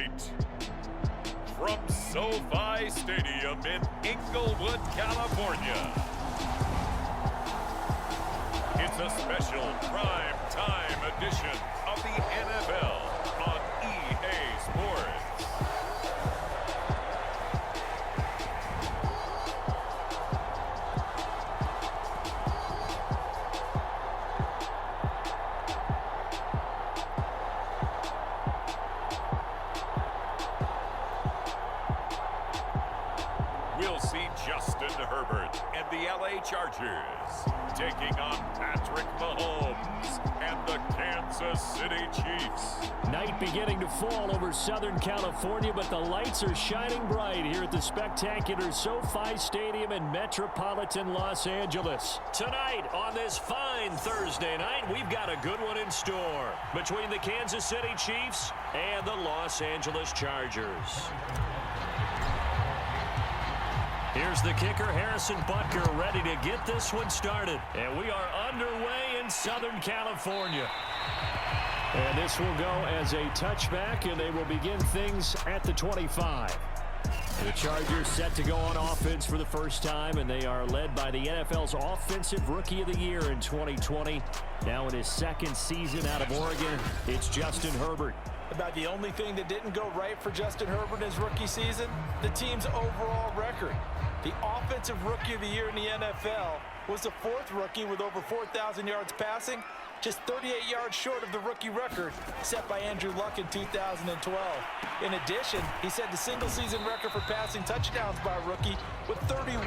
tonight, from SoFi Stadium in Inglewood, California, it's a special prime time edition of the NFL on EA Sports. We'll see Justin Herbert and the LA Chargers taking on Patrick Mahomes and the Kansas City Chiefs. Night beginning to fall over Southern California, but the lights are shining bright here at the spectacular SoFi Stadium in metropolitan Los Angeles. Tonight, on this fine Thursday night, we've got a good one in store between the Kansas City Chiefs and the Los Angeles Chargers. Here's the kicker, Harrison Butker, ready to get this one started. And we are underway in Southern California. And this will go as a touchback, and they will begin things at the 25. The Chargers set to go on offense for the first time, and they are led by the NFL's Offensive Rookie of the Year in 2020. Now in his second season out of Oregon, it's Justin Herbert. About the only thing that didn't go right for Justin Herbert in his rookie season, the team's overall record. The Offensive Rookie of the Year in the NFL was the fourth rookie with over 4,000 yards passing, just 38 yards short of the rookie record set by Andrew Luck in 2012. In addition, he set the single-season record for passing touchdowns by a rookie with 31,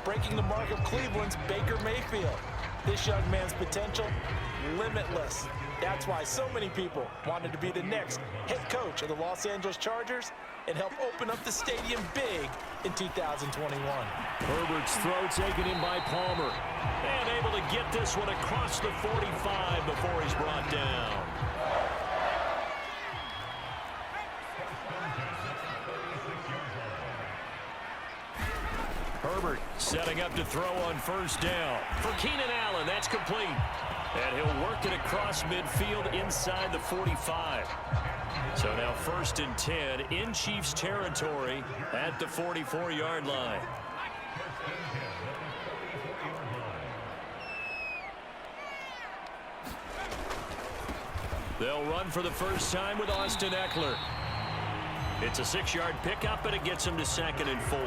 breaking the mark of Cleveland's Baker Mayfield. This young man's potential, limitless. That's why so many people wanted to be the next head coach of the Los Angeles Chargers and help open up the stadium big in 2021. Herbert's throw taken in by Palmer. And able to get this one across the 45 before he's brought down. Herbert setting up to throw on first down. For Keenan Allen, that's complete. And he'll work it across midfield inside the 45. So now 1st and 10 in Chiefs territory at the 44-yard line. They'll run for the first time with Austin Eckler. It's a 6-yard pickup, and it gets him to 2nd and 4.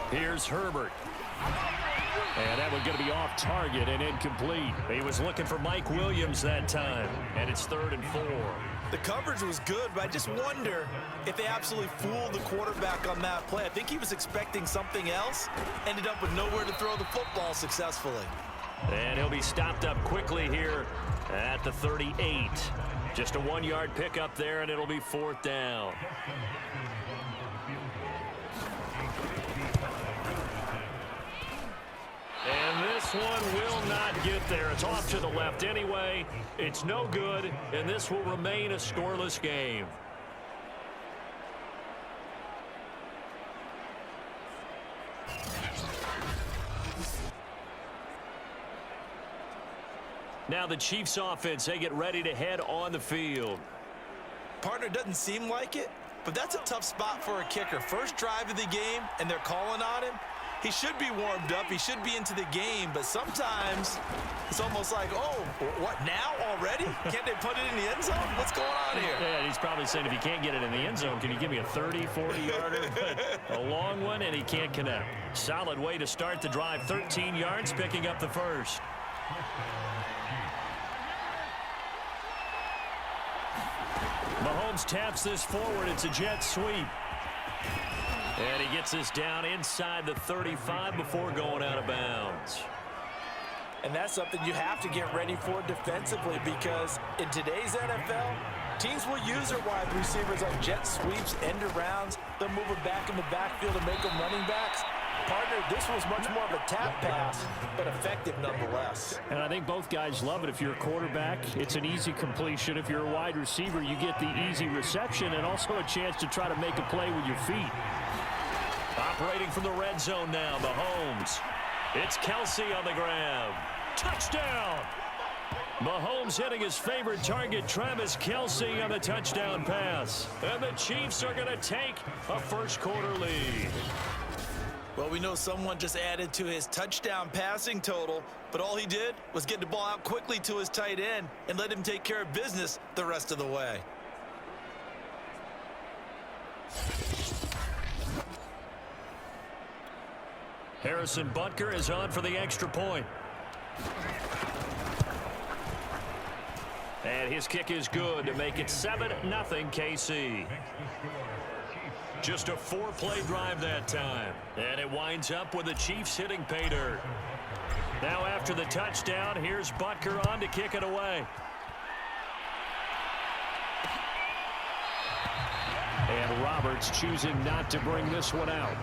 Here's Herbert. And that one's going to be off target and incomplete. He was looking for Mike Williams that time, and it's 3rd and 4. The coverage was good, but I just wonder if they absolutely fooled the quarterback on that play. I think he was expecting something else, ended up with nowhere to throw the football successfully. And he'll be stopped up quickly here at the 38. Just a 1-yard pickup there, and it'll be 4th down. And this one will not get there. It's off to the left anyway. It's no good, and this will remain a scoreless game. Now the Chiefs offense, they get ready to head on the field. Partner, doesn't seem like it, but that's a tough spot for a kicker. First drive of the game, and they're calling on him. He should be warmed up. He should be into the game, but sometimes it's almost like, oh, what, now already? Can't they put it in the end zone? What's going on here? Yeah, he's probably saying if you can't get it in the end zone, can you give me a 30, 40-yarder? A long one, and he can't connect. Solid way to start the drive. 13 yards, picking up the first. Mahomes taps this forward. It's a jet sweep. And he gets this down inside the 35 before going out of bounds. And that's something you have to get ready for defensively, because in today's NFL, teams will use their wide receivers on jet sweeps, end arounds. They'll move them back in the backfield and make them running backs. Partner, this was much more of a tap pass, but effective nonetheless. And I think both guys love it. If you're a quarterback, it's an easy completion. If you're a wide receiver, you get the easy reception and also a chance to try to make a play with your feet. Operating from the red zone now, Mahomes. It's Kelsey on the grab. Touchdown! Mahomes hitting his favorite target, Travis Kelce, on the touchdown pass. And the Chiefs are going to take a first-quarter lead. Well, we know someone just added to his touchdown passing total, but all he did was get the ball out quickly to his tight end and let him take care of business the rest of the way. Harrison Butker is on for the extra point. And his kick is good to make it 7-0 KC. Just a 4-play drive that time. And it winds up with the Chiefs hitting pay dirt. Now after the touchdown, here's Butker on to kick it away. And Roberts choosing not to bring this one out.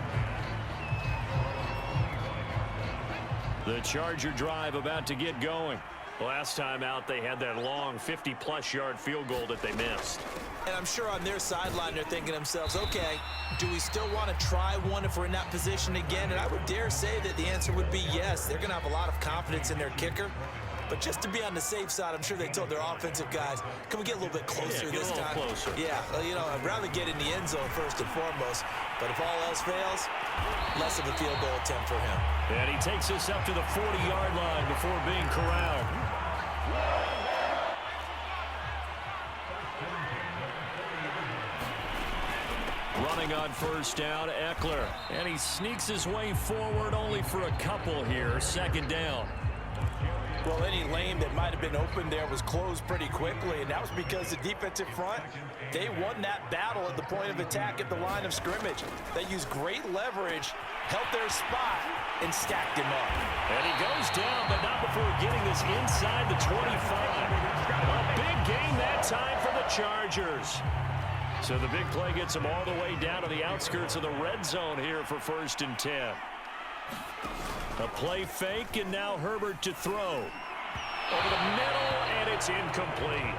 The Charger drive about to get going. Last time out, they had that long 50-plus yard field goal that they missed. And I'm sure on their sideline, they're thinking to themselves, okay, do we still want to try one if we're in that position again? And I would dare say that the answer would be yes. They're going to have a lot of confidence in their kicker. But just to be on the safe side, I'm sure they told their offensive guys, can we get a little bit closer this time? Closer. Yeah, well, you know, I'd rather get in the end zone first and foremost. But if all else fails, less of a field goal attempt for him. And he takes this up to the 40-yard line before being corralled. Running on first down, Eckler. And he sneaks his way forward only for a couple here. Second down. Well, any lane that might have been open there was closed pretty quickly, and that was because the defensive front, they won that battle at the point of attack at the line of scrimmage. They used great leverage, held their spot, and stacked him up. And he goes down, but not before getting this inside the 25. A big gain that time for the Chargers. So the big play gets them all the way down to the outskirts of the red zone here for 1st and 10. A play fake, and now Herbert to throw. Over the middle, and it's incomplete.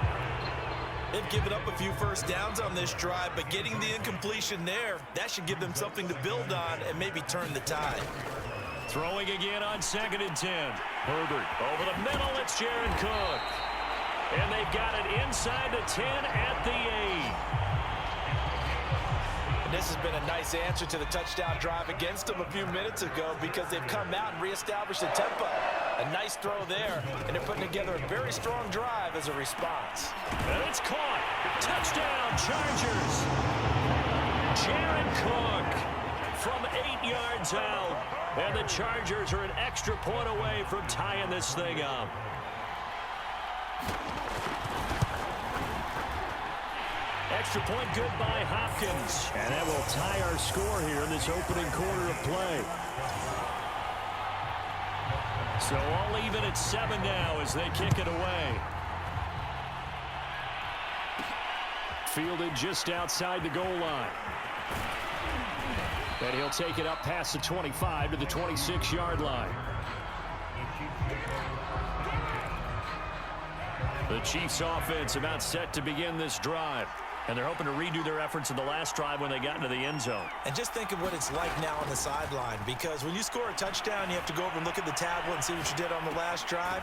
They've given up a few first downs on this drive, but getting the incompletion there, that should give them something to build on and maybe turn the tide. Throwing again on 2nd and 10. Herbert over the middle, it's Jaron Cook. And they've got it inside the 10 at the 8. This has been a nice answer to the touchdown drive against them a few minutes ago because they've come out and reestablished the tempo. A nice throw there, and they're putting together a very strong drive as a response. And it's caught. Touchdown, Chargers. Jaron Cook from 8 yards out. And the Chargers are an extra point away from tying this thing up. Extra point good by Hopkins. And that will tie our score here in this opening quarter of play. So all even at 7 now as they kick it away. Fielded just outside the goal line. And he'll take it up past the 25 to the 26-yard line. The Chiefs offense about set to begin this drive. And they're hoping to redo their efforts in the last drive when they got into the end zone. And just think of what it's like now on the sideline, because when you score a touchdown, you have to go over and look at the tablet and see what you did on the last drive.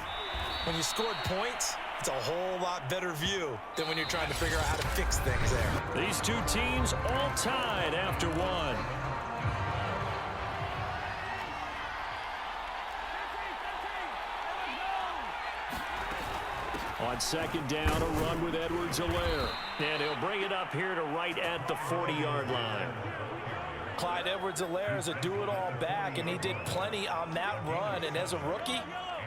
When you scored points, it's a whole lot better view than when you're trying to figure out how to fix things there. These two teams all tied after one. On 2nd down, a run with Edwards-Helaire. And he'll bring it up here to right at the 40-yard line. Clyde Edwards-Helaire is a do-it-all back, and he did plenty on that run. And as a rookie,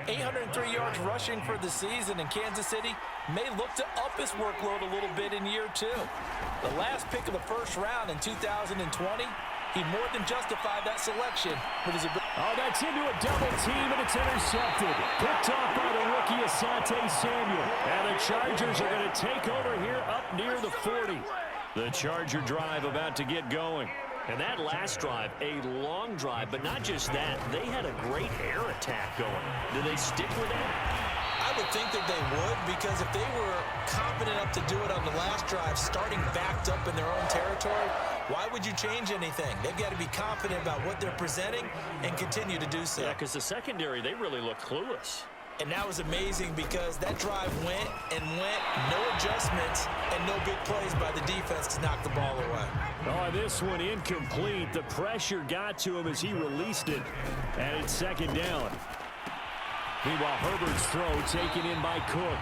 803 yards rushing for the season, and Kansas City may look to up his workload a little bit in year 2. The last pick of the first round in 2020, he more than justified that selection with his ability. Oh, that's into a double team, and it's intercepted. Picked off by the rookie Asante Samuel. And the Chargers are going to take over here up near the 40. The Charger drive about to get going. And that last drive, a long drive, but not just that. They had a great air attack going. Do they stick with that? I would think that they would, because if they were confident enough to do it on the last drive, starting backed up in their own territory, why would you change anything? They've got to be confident about what they're presenting and continue to do so. Yeah, because the secondary, they really look clueless. And that was amazing because that drive went and went, no adjustments and no big plays by the defense to knock the ball away. Oh, this one incomplete. The pressure got to him as he released it, and it's second down. Meanwhile, Herbert's throw taken in by Cook.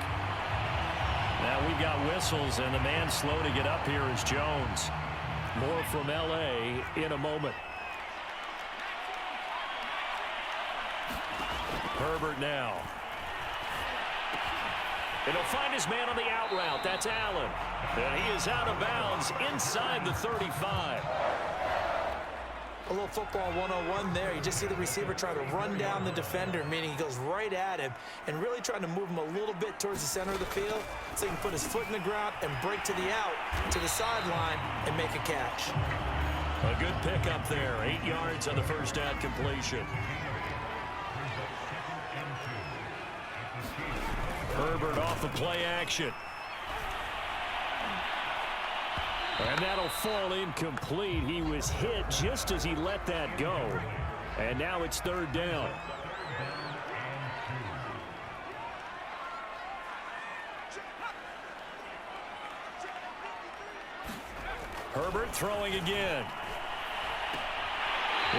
Now we've got whistles, and the man slow to get up here is Jones. More from L.A. in a moment. Herbert now. And he'll find his man on the out route. That's Allen. And he is out of bounds inside the 35. A little football 101 there. You just see the receiver trying to run down the defender, meaning he goes right at him and really trying to move him a little bit towards the center of the field so he can put his foot in the ground and break to the out, to the sideline, and make a catch. A good pickup there. 8 yards on the first down completion. Herbert off the play action. And that'll fall incomplete. He was hit just as he let that go. And now it's third down. Herbert throwing again.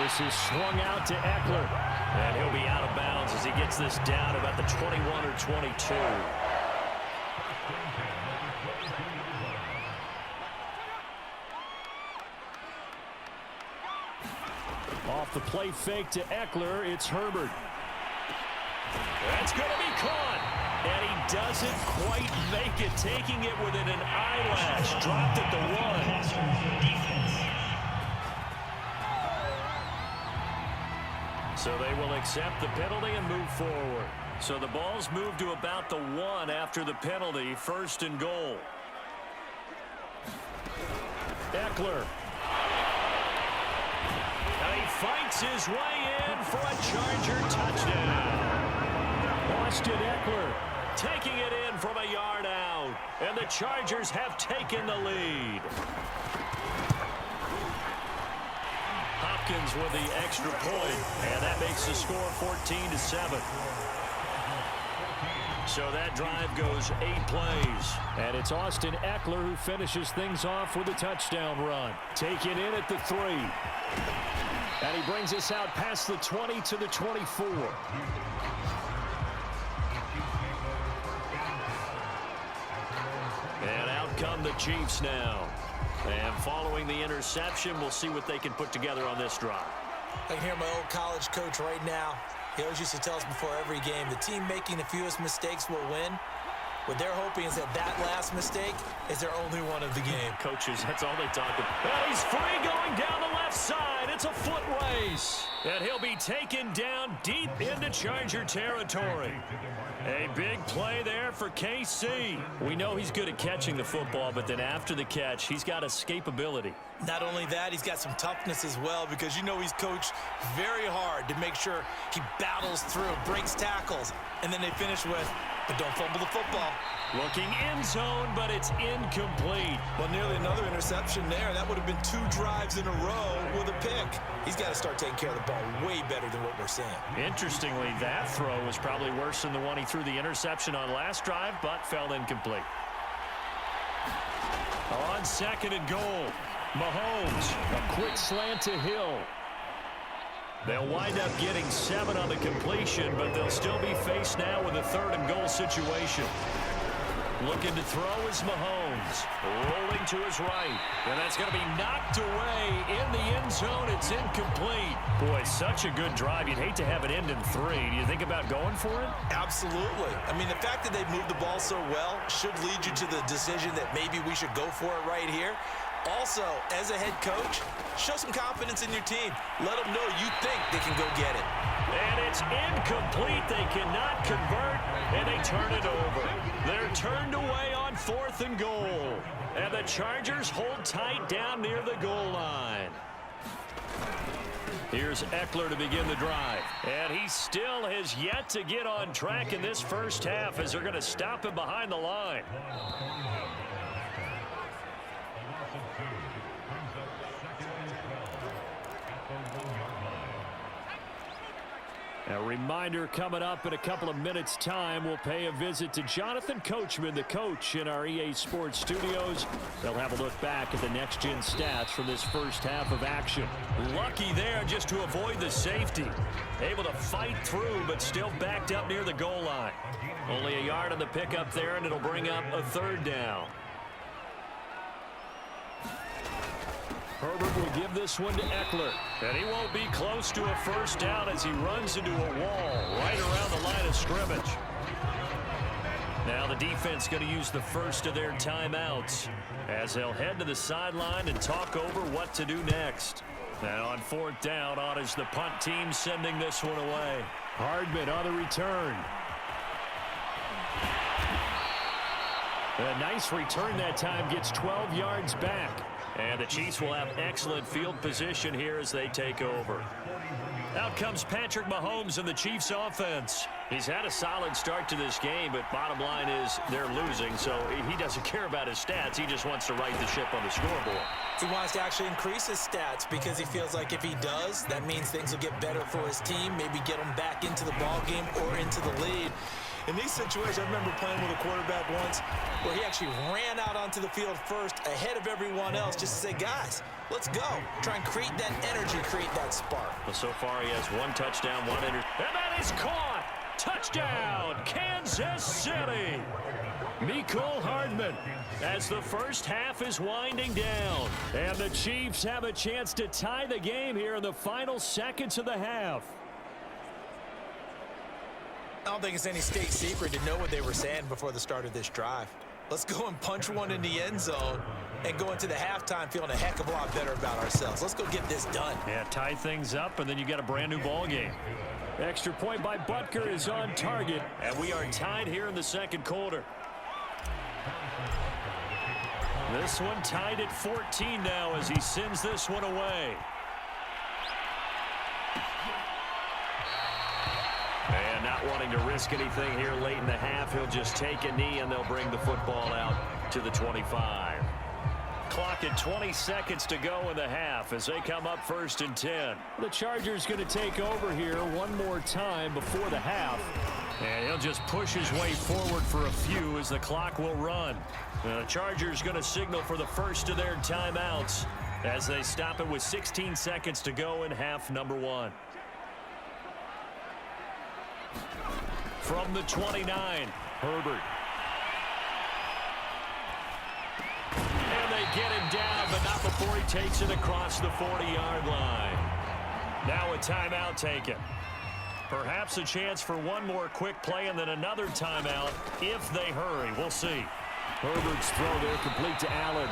This is swung out to Eckler. And he'll be out of bounds as he gets this down about the 21 or 22. Off the play fake to Eckler, it's Herbert. That's going to be caught. And he doesn't quite make it, taking it within an eyelash. Dropped at the 1. So they will accept the penalty and move forward. So the ball's moved to about the 1 after the penalty. First and goal. Eckler. Now he fights his way in for a Charger touchdown. Austin Eckler taking it in from a yard out. And the Chargers have taken the lead. Hopkins with the extra point, and that makes the score 14-7. So that drive goes 8 plays, and it's Austin Eckler who finishes things off with a touchdown run. Taken in at the 3. And he brings us out past the 20 to the 24. And out come the Chiefs now. And following the interception, we'll see what they can put together on this drive. I can hear my old college coach right now. He always used to tell us before every game, the team making the fewest mistakes will win. What they're hoping is that last mistake is their only one of the game. Coaches, that's all they talk about. Well, he's free going down the left side. It's a foot race. And he'll be taken down deep into Charger territory. A big play there for KC. We know he's good at catching the football, but then after the catch, he's got escapability. Not only that, he's got some toughness as well because you know he's coached very hard to make sure he battles through, breaks tackles, and then they finish with, but don't fumble the football. Looking end zone, but it's incomplete. Well, nearly another interception there. That would have been 2 drives in a row with a pick. He's got to start taking care of the ball way better than what we're seeing. Interestingly, that throw was probably worse than the one he threw the interception on last drive, but fell incomplete. On second and goal, Mahomes, a quick slant to Hill. They'll wind up getting 7 on the completion, but they'll still be faced now with a third and goal situation. Looking to throw is Mahomes. Rolling to his right. And that's going to be knocked away in the end zone. It's incomplete. Boy, such a good drive. You'd hate to have it end in 3. Do you think about going for it? Absolutely. I mean, the fact that they've moved the ball so well should lead you to the decision that maybe we should go for it right here. Also, as a head coach, show some confidence in your team. Let them know you think they can go get it. And it's incomplete. They cannot convert, and they turn it over. They're turned away on 4th and goal. And the Chargers hold tight down near the goal line. Here's Eckler to begin the drive. And he still has yet to get on track in this first half as they're going to stop him behind the line. A reminder coming up in a couple of minutes' time. We'll pay a visit to Jonathan Coachman, the coach in our EA Sports studios. They'll have a look back at the next-gen stats from this first half of action. Lucky there just to avoid the safety. Able to fight through, but still backed up near the goal line. Only a yard on the pickup there, and it'll bring up a third down. Herbert will give this one to Eckler. And he won't be close to a first down as he runs into a wall right around the line of scrimmage. Now the defense going to use the first of their timeouts as they'll head to the sideline and talk over what to do next. Now on fourth down, on is the punt team sending this one away. Hardman on the return. A nice return that time, gets 12 yards back. And the Chiefs will have excellent field position here as they take over. Out comes Patrick Mahomes and the Chiefs offense. He's had a solid start to this game, but bottom line is they're losing, so he doesn't care about his stats. He just wants to right the ship on the scoreboard. He wants to actually increase his stats because he feels like if he does, that means things will get better for his team, maybe get him back into the ball game or into the lead. In these situations, I remember playing with a quarterback once where he actually ran out onto the field first ahead of everyone else just to say, guys, let's go. Try and create that energy, create that spark. Well, so far he has one touchdown, one interception. And that is caught. Touchdown, Kansas City. Mecole Hardman as the first half is winding down. And the Chiefs have a chance to tie the game here in the final seconds of the half. I don't think it's any state secret to know what they were saying before the start of this drive. Let's go and punch one in the end zone and go into the halftime feeling a heck of a lot better about ourselves. Let's go get this done. Yeah, tie things up, and then you got a brand new ball game. Extra point by Butker is on target, and we are tied here in the second quarter. This one tied at 14 now as he sends this one away. And not wanting to risk anything here late in the half, he'll just take a knee and they'll bring the football out to the 25. Clock at 20 seconds to go in the half as they come up 1st and 10. The Chargers going to take over here one more time before the half. And he'll just push his way forward for a few as the clock will run. The Chargers going to signal for the first of their timeouts as they stop it with 16 seconds to go in half number 1. From the 29, Herbert. And they get him down, but not before he takes it across the 40-yard line. Now a timeout taken. Perhaps a chance for one more quick play and then another timeout if they hurry. We'll see. Herbert's throw there complete to Allen.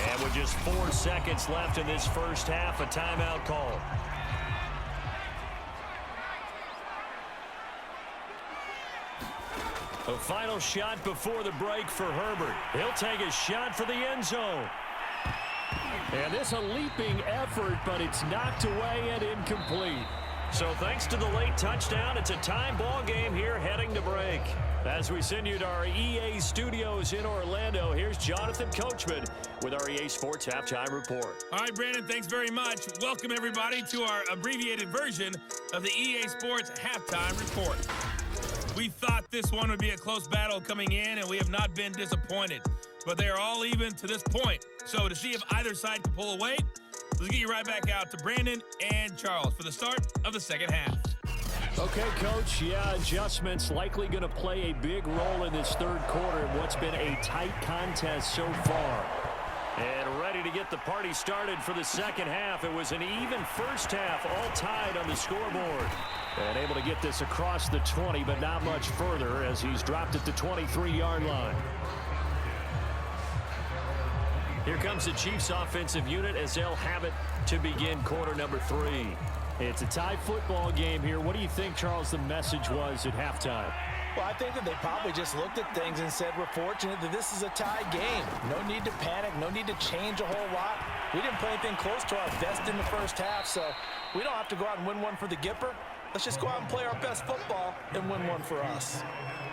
And with just 4 seconds left in this first half, a timeout call. A final shot before the break for Herbert. He'll take a shot for the end zone. And this a leaping effort, but it's knocked away and incomplete. So thanks to the late touchdown, it's a time ball game here heading to break. As we send you to our EA studios in Orlando, here's Jonathan Coachman with our EA Sports Halftime Report. All right, Brandon, thanks very much. Welcome, everybody, to our abbreviated version of the EA Sports Halftime Report. We thought this one would be a close battle coming in, and we have not been disappointed. But they are all even to this point. So to see if either side can pull away, let's get you right back out to Brandon and Charles for the start of the second half. Okay, Coach. Yeah, adjustments likely going to play a big role in this third quarter in what's been a tight contest so far. And ready to get the party started for the second half. It was an even first half, all tied on the scoreboard. And able to get this across the 20, but not much further as he's dropped at the 23-yard line. Here comes the Chiefs offensive unit as they'll have it to begin quarter number 3. It's a tie football game here. What do you think, Charles, the message was at halftime? Well, I think that they probably just looked at things and said, we're fortunate that this is a tie game. No need to panic, no need to change a whole lot. We didn't play anything close to our best in the first half, so we don't have to go out and win one for the Gipper. Let's just go out and play our best football and win one for us.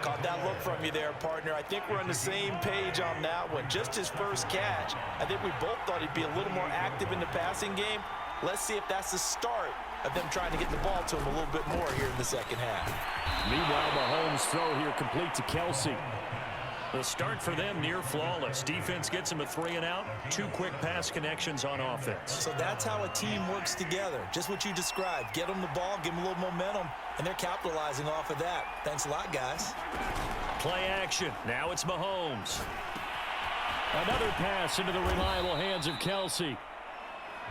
Caught that look from you there, partner. I think we're on the same page on that one. Just his first catch. I think we both thought he'd be a little more active in the passing game. Let's see if that's the start of them trying to get the ball to him a little bit more here in the second half. Meanwhile, Mahomes' throw here complete to Kelsey. The start for them near flawless. Defense gets them a 3-and-out. 2 quick pass connections on offense. So that's how a team works together. Just what you described. Get them the ball, give them a little momentum, and they're capitalizing off of that. Thanks a lot, guys. Play action. Now it's Mahomes. Another pass into the reliable hands of Kelsey.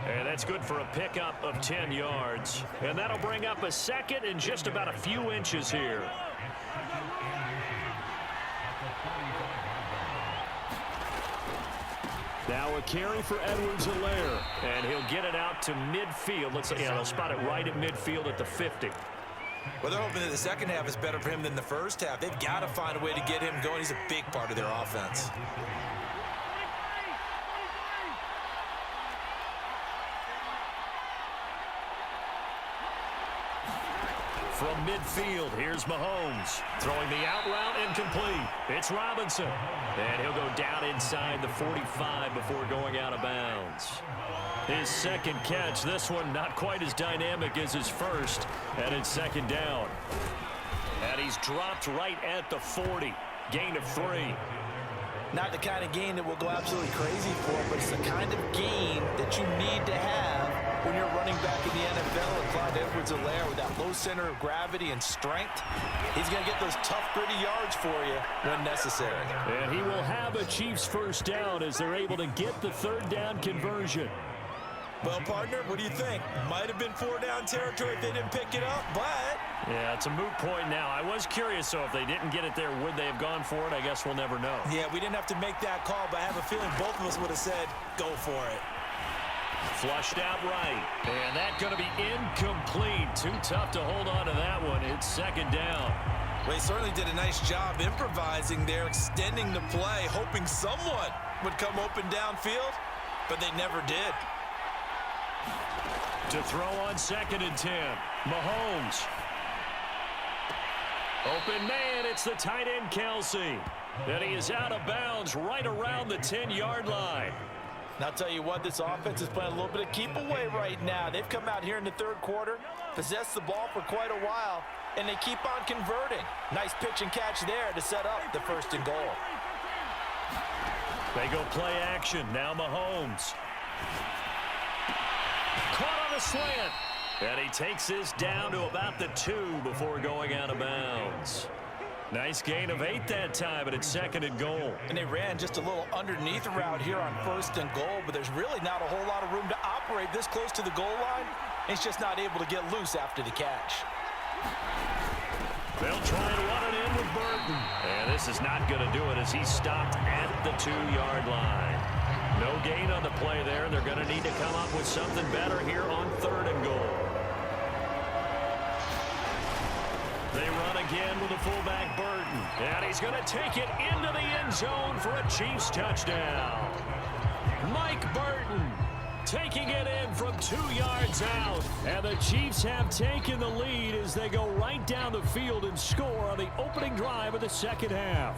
And that's good for a pickup of 10 yards. And that'll bring up a second and just about a few inches here. Now a carry for Edwards-Helaire. And he'll get it out to midfield. They'll spot it right at midfield at the 50. Well, they're hoping that the second half is better for him than the first half. They've got to find a way to get him going. He's a big part of their offense. From midfield, here's Mahomes. Throwing the out route incomplete. It's Robinson. And he'll go down inside the 45 before going out of bounds. His second catch, this one not quite as dynamic as his first, and it's second down. And he's dropped right at the 40. Gain of 3. Not the kind of gain that will go absolutely crazy for, but it's the kind of gain that you need to have when you're running back in the NFL. And Clyde Edwards-Helaire with that low center of gravity and strength, he's going to get those tough, gritty yards for you when necessary. And he will have a Chiefs first down as they're able to get the third down conversion. Well, partner, what do you think? Might have been 4-down territory if they didn't pick it up, but... Yeah, it's a moot point now. I was curious, so if they didn't get it there, would they have gone for it? I guess we'll never know. Yeah, we didn't have to make that call, but I have a feeling both of us would have said, go for it. Flushed out right. And that's going to be incomplete. Too tough to hold on to that one. It's second down. Well, he certainly did a nice job improvising there, extending the play, hoping someone would come open downfield, but they never did. To throw on 2nd and 10. Mahomes. Open man, it's the tight end Kelsey. And he is out of bounds right around the 10-yard line. And I'll tell you what, this offense is playing a little bit of keep away right now. They've come out here in the third quarter, possessed the ball for quite a while, and they keep on converting. Nice pitch and catch there to set up the 1st and goal. They go play action. Now Mahomes. Caught on a slant. And he takes this down to about the 2 before going out of bounds. Nice gain of 8 that time, but it's 2nd and goal. And they ran just a little underneath route here on 1st and goal, but there's really not a whole lot of room to operate this close to the goal line. He's just not able to get loose after the catch. They'll try and run it in with Burton. And this is not going to do it as he's stopped at the 2-yard line. No gain on the play there. They're going to need to come up with something better here on 3rd and goal. They run again with the fullback Burton. And he's going to take it into the end zone for a Chiefs touchdown. Mike Burton taking it in from 2 yards out. And the Chiefs have taken the lead as they go right down the field and score on the opening drive of the second half.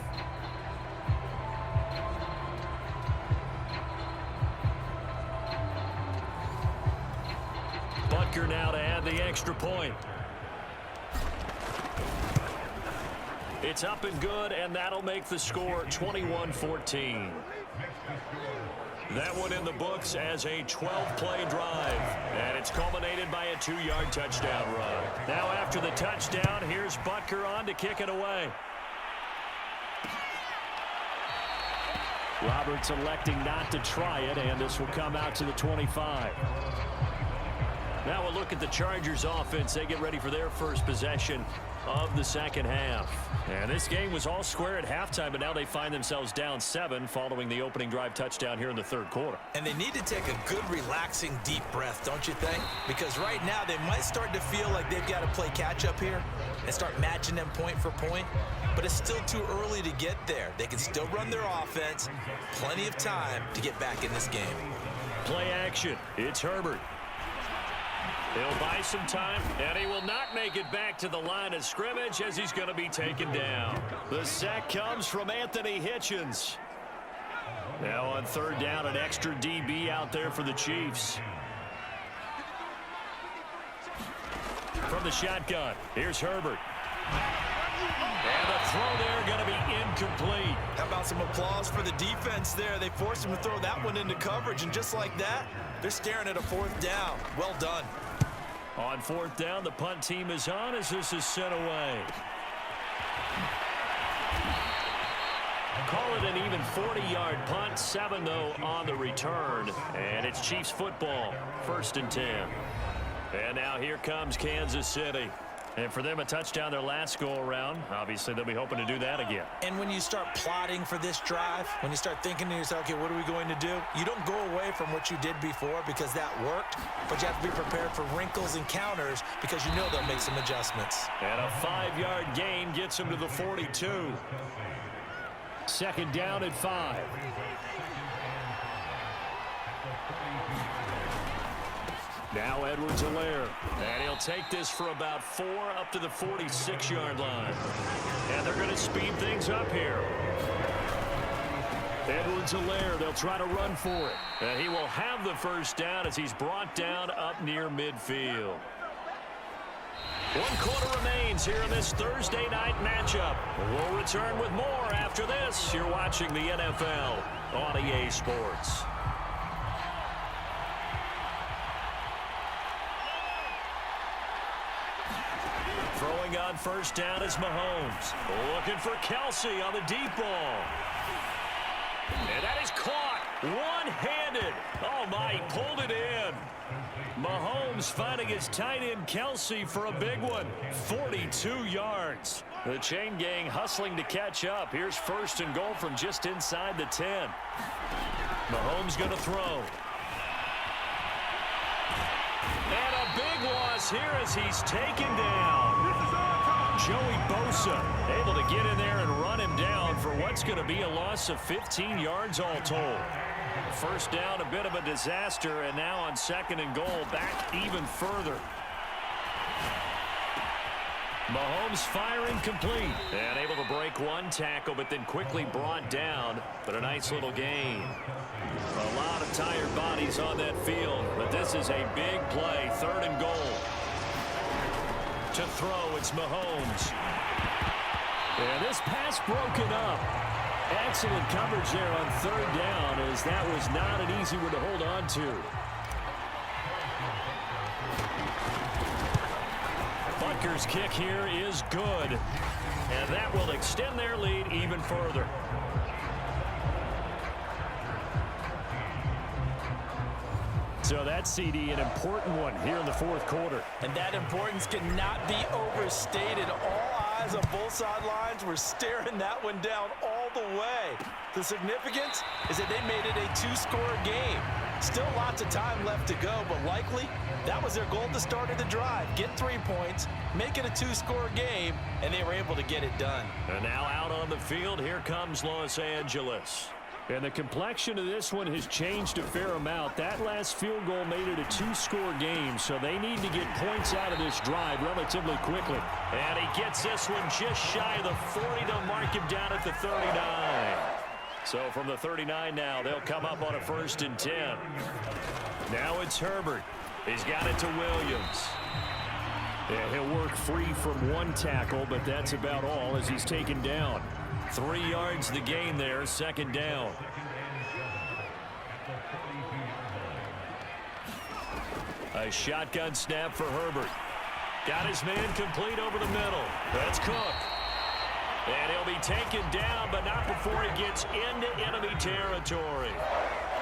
Butker now to add the extra point. It's up and good, and that'll make the score 21-14. That one in the books as a 12-play drive, and it's culminated by a 2-yard touchdown run. Now after the touchdown, here's Butker on to kick it away. Roberts electing not to try it, and this will come out to the 25. Now we'll look at the Chargers offense. They get ready for their first possession of the second half. And this game was all square at halftime, but now they find themselves down 7 following the opening drive touchdown here in the third quarter. And they need to take a good, relaxing, deep breath, don't you think? Because right now they might start to feel like they've got to play catch-up here and start matching them point for point. But it's still too early to get there. They can still run their offense. Plenty of time to get back in this game. Play action. It's Herbert. He'll buy some time, and he will not make it back to the line of scrimmage as he's going to be taken down. The sack comes from Anthony Hitchens. Now on 3rd down, an extra DB out there for the Chiefs. from the shotgun. Here's Herbert. And the throw there going to be incomplete. How about some applause for the defense there? They forced him to throw that one into coverage, and just like that, they're staring at a 4th down. Well done. On 4th down, the punt team is on as this is sent away. Call it an even 40-yard punt, 7 though on the return, and it's Chiefs football, 1st and 10. And now here comes Kansas City. And for them, a touchdown their last go-around. Obviously, they'll be hoping to do that again. And when you start plotting for this drive, when you start thinking to yourself, okay, what are we going to do? You don't go away from what you did before because that worked, but you have to be prepared for wrinkles and counters because you know they'll make some adjustments. And a 5-yard gain gets them to the 42. 2nd down at 5. Now Edwards-Helaire, and he'll take this for about 4 up to the 46-yard line. And they're going to speed things up here. Edwards-Helaire, they'll try to run for it. And he will have the 1st down as he's brought down up near midfield. 1 quarter remains here in this Thursday night matchup. We'll return with more after this. You're watching the NFL on EA Sports. Throwing on 1st down is Mahomes. Looking for Kelsey on the deep ball. And that is caught one-handed. Oh, my, he pulled it in. Mahomes finding his tight end Kelsey for a big one. 42 yards. The chain gang hustling to catch up. Here's 1st and goal from just inside the 10. Mahomes going to throw. And a big loss here as he's taken down. Joey Bosa able to get in there and run him down for what's going to be a loss of 15 yards all told. 1st down, a bit of a disaster, and now on 2nd and goal, back even further. Mahomes firing complete. And able to break 1 tackle, but then quickly brought down. But a nice little gain. A lot of tired bodies on that field, but this is a big play. 3rd and goal. To throw, it's Mahomes. And this pass broken up. Excellent coverage there on 3rd down, as that was not an easy one to hold on to. Butker's kick here is good, and that will extend their lead even further. So that CD, an important one here in the 4th quarter. And that importance cannot be overstated. All eyes on both sidelines were staring that one down all the way. The significance is that they made it a 2-score game. Still lots of time left to go, but likely that was their goal at the start of the drive. Get 3 points, make it a 2-score game, and they were able to get it done. And now out on the field, here comes Los Angeles. And the complexion of this one has changed a fair amount. That last field goal made it a 2-score game, so they need to get points out of this drive relatively quickly. And he gets this one just shy of the 40 to mark him down at the 39. So from the 39 now, they'll come up on a 1st and 10. Now it's Herbert. He's got it to Williams. Yeah, he'll work free from 1 tackle, but that's about all as he's taken down. 3 yards the gain there, 2nd down. A shotgun snap for Herbert. Got his man complete over the middle. That's Cook. And he'll be taken down, but not before he gets into enemy territory.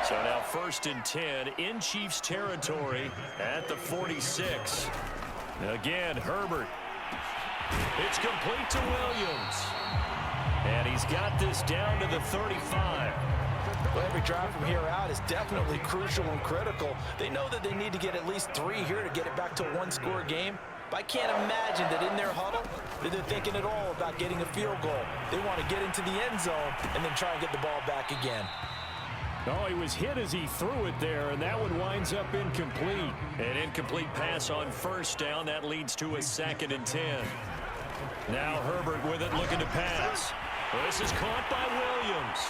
So now 1st and 10 in Chiefs territory at the 46. Again, Herbert. It's complete to Williams. And he's got this down to the 35. Well, every drive from here out is definitely crucial and critical. They know that they need to get at least 3 here to get it back to a 1-score game. But I can't imagine that in their huddle that they're thinking at all about getting a field goal. They want to get into the end zone and then try and get the ball back again. Oh, he was hit as he threw it there, and that one winds up incomplete. An incomplete pass on 1st down. That leads to a 2nd and 10. Now Herbert with it, looking to pass. This is caught by Williams.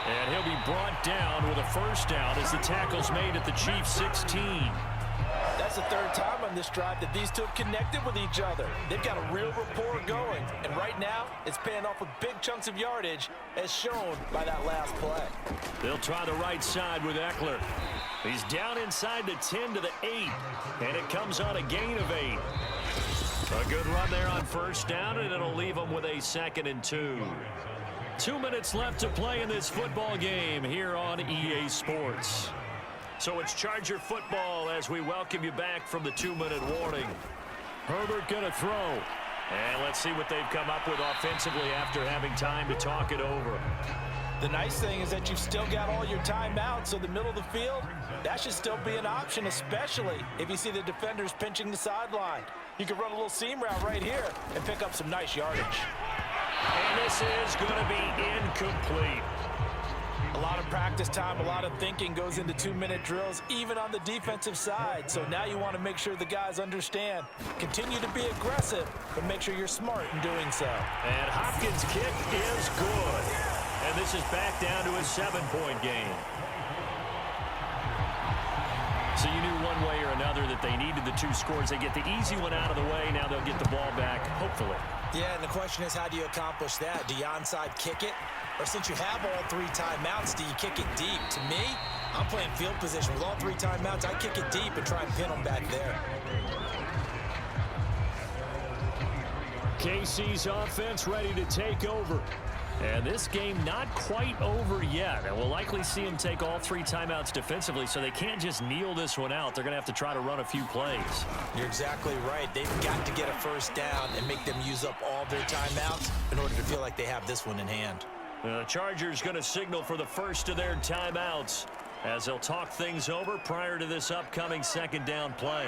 And he'll be brought down with a 1st down as the tackle's made at the Chiefs' 16. That the third time on this drive that these two have connected with each other. They've got a real rapport going, and right now, it's paying off with big chunks of yardage, as shown by that last play. They'll try the right side with Eckler. He's down inside the 10 to the 8, and it comes on a gain of 8. A good run there on first down, and it'll leave them with a 2nd and 2. 2 minutes left to play in this football game here on EA Sports. So it's Charger football as we welcome you back from the 2-minute warning. Herbert going to throw. And let's see what they've come up with offensively after having time to talk it over. The nice thing is that you've still got all your timeouts, so the middle of the field, that should still be an option, especially if you see the defenders pinching the sideline. You can run a little seam route right here and pick up some nice yardage. And this is going to be incomplete. A lot of practice time, a lot of thinking goes into 2-minute drills, even on the defensive side. So now you want to make sure the guys understand. Continue to be aggressive, but make sure you're smart in doing so. And Hopkins' kick is good. And this is back down to a 7-point game. So you knew one way or another that they needed the 2 scores. They get the easy one out of the way. Now they'll get the ball back, hopefully. Yeah, and the question is, how do you accomplish that? Do you onside kick it? Or since you have all 3 timeouts, do you kick it deep? To me, I'm playing field position. With all 3 timeouts, I kick it deep and try and pin them back there. KC's offense ready to take over. And this game not quite over yet. And we'll likely see them take all 3 timeouts defensively, so they can't just kneel this one out. They're going to have to try to run a few plays. You're exactly right. They've got to get a first down and make them use up all their timeouts in order to feel like they have this one in hand. The Chargers going to signal for the first of their timeouts as they'll talk things over prior to this upcoming 2nd down play.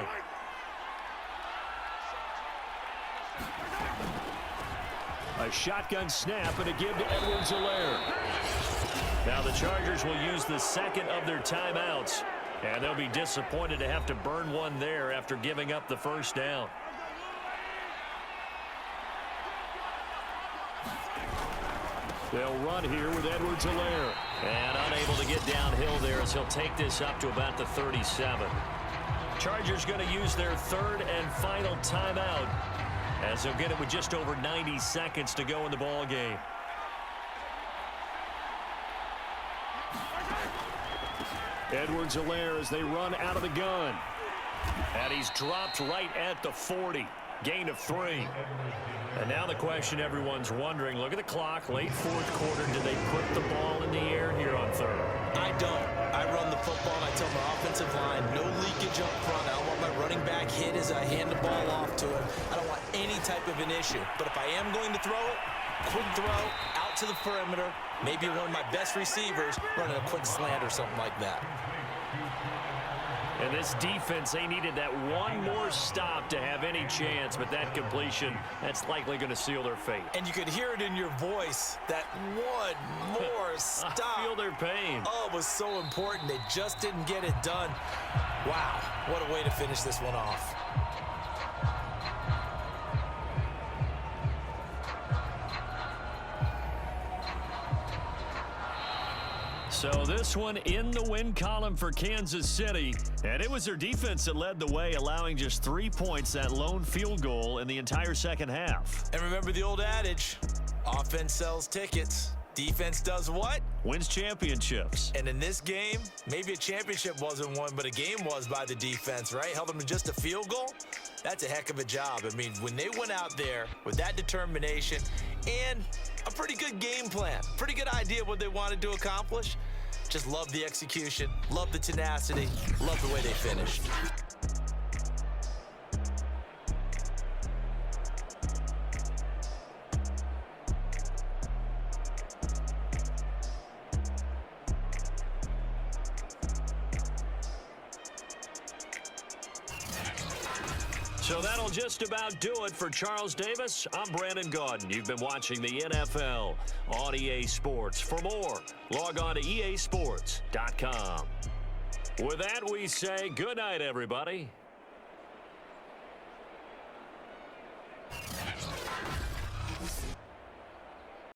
A shotgun snap and a give to Edwards-Helaire. Now the Chargers will use the 2nd of their timeouts, and they'll be disappointed to have to burn one there after giving up the first down. They'll run here with Edwards-Helaire. And unable to get downhill there as he'll take this up to about the 37. Chargers going to use their 3rd and final timeout as they'll get it with just over 90 seconds to go in the ball game. Edwards-Helaire as they run out of the gun. And he's dropped right at the 40. Gain of 3. And now the question everyone's wondering, look at the clock, late 4th quarter, do they put the ball in the air here on 3rd? I don't. I run the football and I tell my offensive line, no leakage up front. I don't want my running back hit as I hand the ball off to him. I don't want any type of an issue. But if I am going to throw it, quick throw, out to the perimeter, maybe one of my best receivers running a quick slant or something like that. And this defense, they needed that one more stop to have any chance, but that completion, that's likely going to seal their fate. And you could hear it in your voice, that one more stop. I feel their pain. Oh, it was so important. They just didn't get it done. Wow, what a way to finish this one off. So this one in the win column for Kansas City, and it was their defense that led the way, allowing just 3 points, that lone field goal in the entire 2nd half. And remember the old adage, offense sells tickets. Defense does what? Wins championships. And in this game, maybe a championship wasn't won, but a game was by the defense, right? Held them to just a field goal. That's a heck of a job. I mean, when they went out there with that determination and a pretty good game plan, pretty good idea what they wanted to accomplish, just love the execution, love the tenacity, love the way they finished. So that'll just about do it for Charles Davis. I'm Brandon Gaudin. You've been watching the NFL on EA Sports. For more, log on to easports.com. With that, we say good night, everybody.